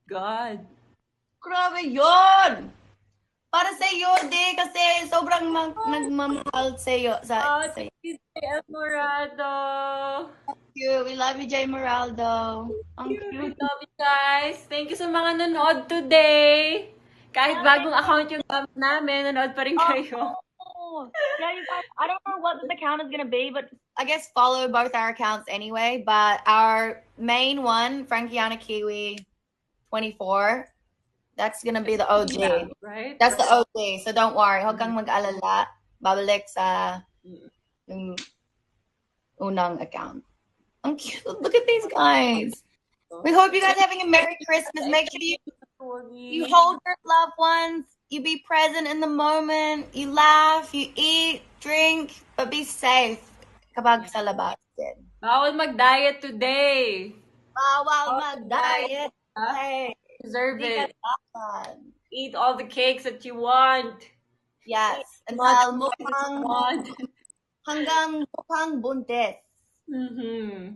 God. Grabe yun! Para sa iyo, di, kasi sobrang nagmamahal sa iyo. Oh, Sa thank you, J. Morado. you. We love you, Jay Moraldo. Ang We cute. love you guys. Thank you sa mga nanood today. Kahit bagong account yung gamit namin, nanood pa rin kayo. Oh, yeah, you guys, I don't know what the account is gonna be, but I guess follow both our accounts anyway. But our main one, Frankiana Kiwi 24, that's gonna be the OG. Yeah, right? That's the OG. So don't worry. Huwag kang mag-alala. Babalik sa yung unang account. Ang cute. Look at these guys. We hope you guys are having a Merry Christmas. Make sure you hold your loved ones. You be present in the moment. You laugh. You eat, drink, but be safe. Kapag sa labas din. Bawal mag-diet today. Bawal mag-diet. Hey, Deserve di ka it. dapat. Eat all the cakes that you want. Yes. Much Until mukhang, you want. hanggang mukhang buntis. Mm-hmm.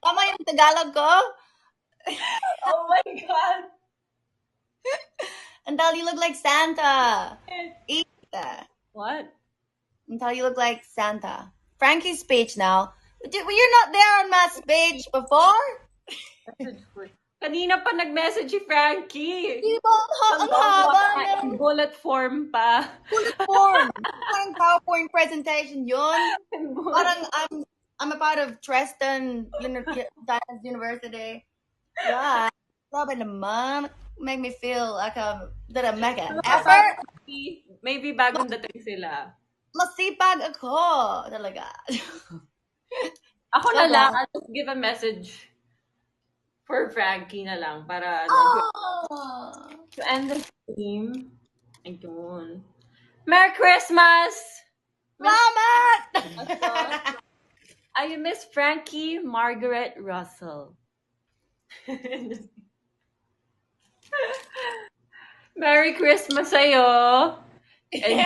Tama yung Tagalog ko? Oh my God. Until you look like Santa. Eat. What? Until you look like Santa. Frankie's speech now. You're not there on my speech before? Kanina pa nag-message si Frankie. Di ba? Ang haba ng bullet form pa. bullet form. Parang PowerPoint presentation yun. Parang I'm a part of Treston University. Yeah. Grabe naman. Make me feel like did I make an effort? Maybe bagong dating sila. Masipag ako. Talaga. Ako na lang, I'll just give a message for Frankie na lang para to end the stream. Ayun. Merry Christmas! Salamat! I miss Frankie Margaret Russell. Merry Christmas sa'yo! And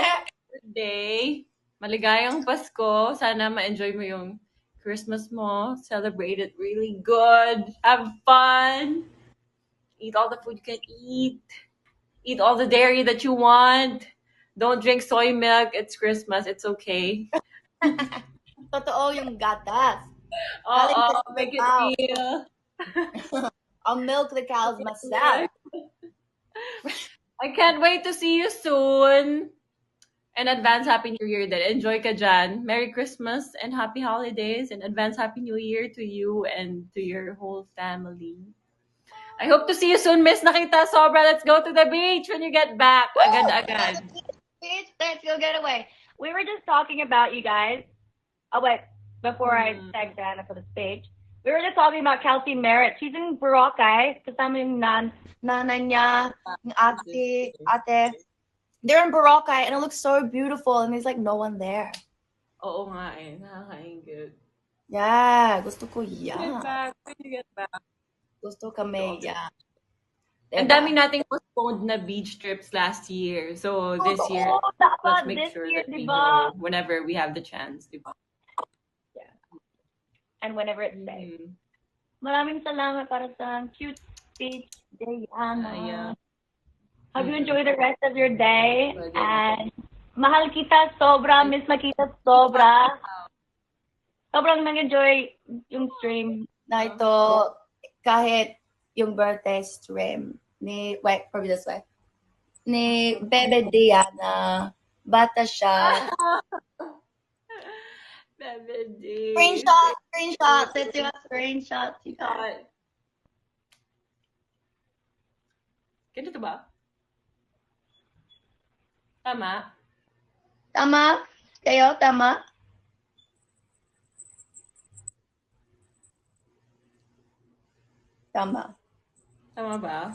good day. Maligayang Pasko. Sana ma-enjoy mo yung Christmas mo. Celebrate it really good. Have fun. Eat all the food you can eat. Eat all the dairy that you want. Don't drink soy milk. It's Christmas. It's okay. Totoo yung gatas. Make it real. I'll milk the cows myself. I can't wait to see you soon. And advance Happy New Year then. Enjoy ka dyan. Merry Christmas and Happy Holidays and advance Happy New Year to you and to your whole family. I hope to see you soon, Miss Nakita Sobra. Let's go to the beach when you get back. Agad-agad. Beach, let's go get away. We were just talking about you guys. Oh, wait. Before I tag Diana for the speech. We were just talking about Kelsey Merritt. She's in Boracay. Kasama yung nanay niya, yung ate. They're in Boracay and it looks so beautiful and there's like no one there. Oo nga eh. Nakakaingit. Yeah, gusto ko yan. When you get back. Gusto kami, yeah. Ang dami nating postponed na beach trips last year. So this year, let's make sure that we go whenever we have the chance, diba? Yeah. And whenever it's safe. Maraming salamat para sa cute speech, Diana. Hope you enjoy the rest of your day. And mahal kita sobra, miss makita sobra. Sobrang nag-enjoy yung stream na ito kahit yung birthday stream ni, wait, probably this way, ni Bebe Diana. Bata siya. Bebe D. Screenshot. Let's do a screenshot. Ganito ba? Tama? Tama? Kayo, tama? Tama. Tama ba?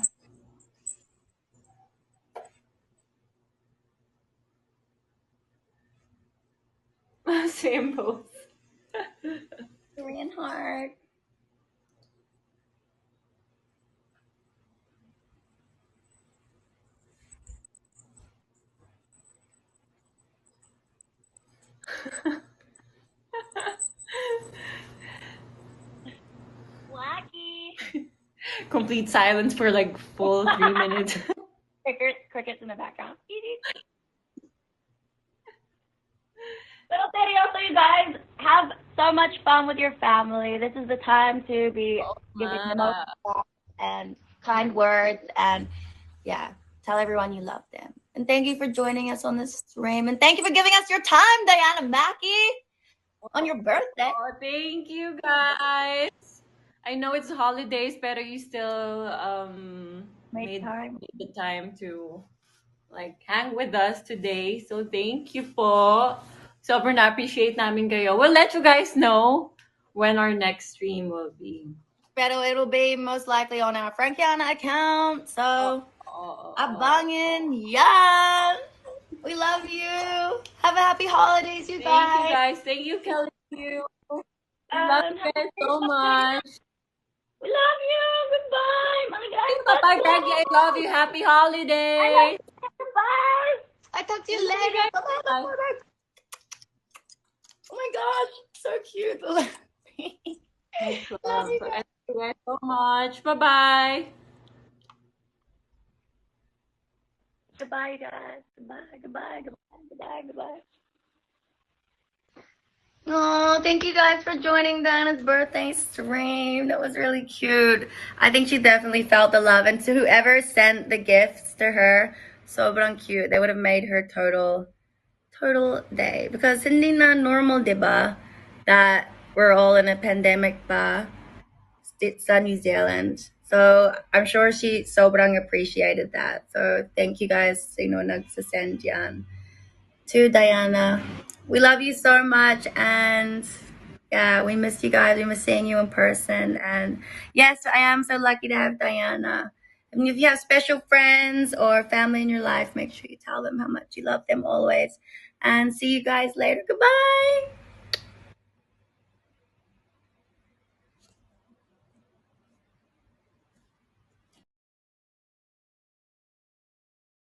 Same pose. Korean heart. Wow. Mackie. Complete silence for like full 3 minutes. Crickets in the background. Pero seryoso, you guys, have so much fun with your family. This is the time to be giving the most love and kind words, and yeah, tell everyone you love them. And thank you for joining us on this stream, and thank you for giving us your time, Diana Mackie, on your birthday. Oh, thank you guys. I know it's holidays, pero you still made the time to like hang with us today. So thank you po. Sobrang na-appreciate namin kayo. We'll let you guys know when our next stream will be. Pero it'll be most likely on our Frankiana account. So, abangin yan. We love you. Have a happy holidays, you guys. Thank you guys. Thank you, Kelly. We love you guys so much. We love you. Goodbye. Papa Greggy, I love you. Happy holidays. Goodbye. I talk to you later. Bye. Oh my gosh. So cute. Love you guys so much. Bye-bye. Goodbye, guys. Goodbye. Oh, thank you guys for joining Diana's birthday stream. That was really cute. I think she definitely felt the love. And to whoever sent the gifts to her, sobrang cute. They would have made her total day. Because hindi na normal, diba? That we're all in a pandemic pa sa New Zealand. So I'm sure she sobrang appreciated that. So thank you guys sino nagsasend yan to Diana. We love you so much, and yeah, we miss you guys. We miss seeing you in person. And yes, I am so lucky to have Diana. And if you have special friends or family in your life, make sure you tell them how much you love them always. And see you guys later. Goodbye.